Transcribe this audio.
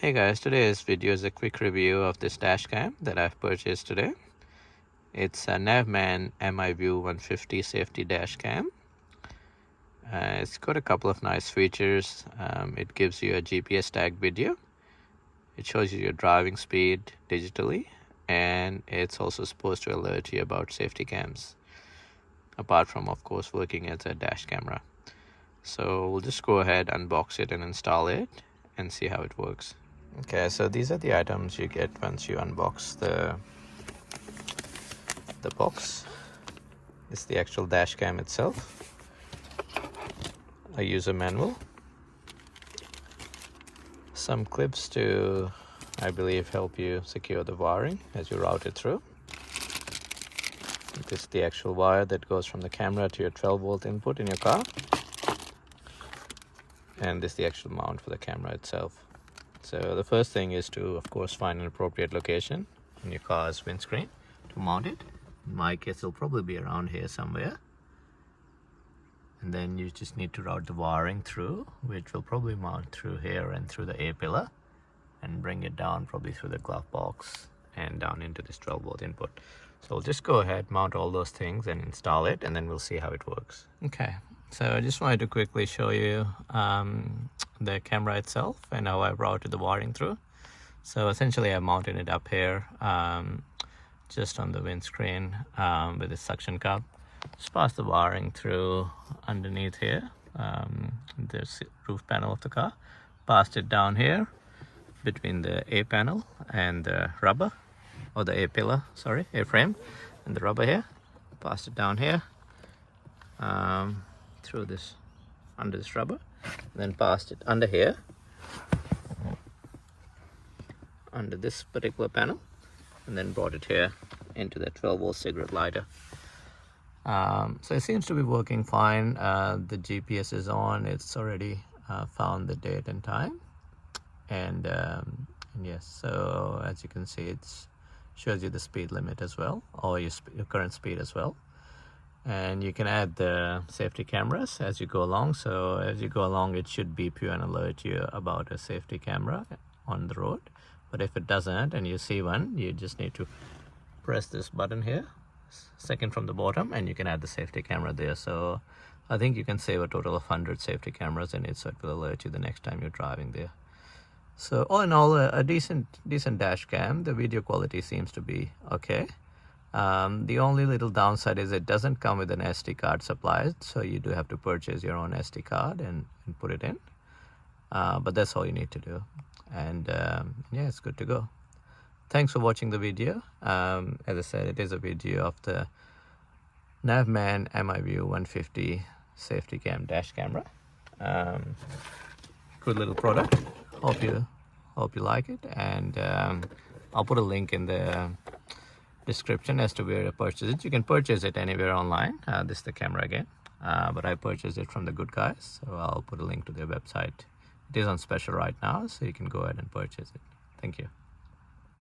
Hey guys, today's video is a quick review of this dash cam that I've purchased today. It's a Navman MiVue 150 safety dash cam. It's got a couple of nice features. It gives you a GPS tag video. It shows you your driving speed digitally, and it's also supposed to alert you about safety cams, apart from of course working as a dash camera. So we'll just go ahead, unbox it and install it and see how it works. Okay, so these are the items you get once you unbox the box. This is the actual dash cam itself, a user manual, some clips to, I believe, help you secure the wiring as you route it through. This is the actual wire that goes from the camera to your 12-volt input in your car, and this is the actual mount for the camera itself. So the first thing is to, of course, find an appropriate location on your car's windscreen to mount it. In my case, it'll probably be around here somewhere. And then you just need to route the wiring through, which will probably mount through here and through the A-pillar, and bring it down probably through the glove box and down into this 12-volt input. So we'll just go ahead, mount all those things and install it, and then we'll see how it works. Okay, so I just wanted to quickly show you the camera itself and how I've routed the wiring through. So essentially I mounted it up here just on the windscreen with a suction cup. Just pass the wiring through underneath here, the roof panel of the car. Passed it down here between the A panel and the rubber, or the A pillar, sorry, A frame, and the rubber here. Passed it down here through this, under this rubber, then passed it under here, under this particular panel, and then brought it here into the 12-volt cigarette lighter. So it seems to be working fine. The GPS is on. It's already found the date and time, and yes, so as you can see, it shows you the speed limit as well, or your current speed as well. And you can add the safety cameras as you go along. So as you go along, it should beep you and alert you about a safety camera on the road. But if it doesn't and you see one, you just need to press this button here, second from the bottom, and you can add the safety camera there. So I think you can save a total of 100 safety cameras in it, so it will alert you the next time you're driving there. So all in all, a decent dash cam. The video quality seems to be okay. The only little downside is it doesn't come with an SD card supplied, so you do have to purchase your own SD card and put it in. But that's all you need to do. And yeah, it's good to go. Thanks for watching the video. As I said, it is a video of the Navman MiVue 150 safety cam dash camera. Good little product. Hope you like it, and I'll put a link in the description as to where to purchase it. You can purchase it anywhere online. This is the camera again, but I purchased it from the good guys, so I'll put a link to their website. It is on special right now, so you can go ahead and purchase it. Thank you.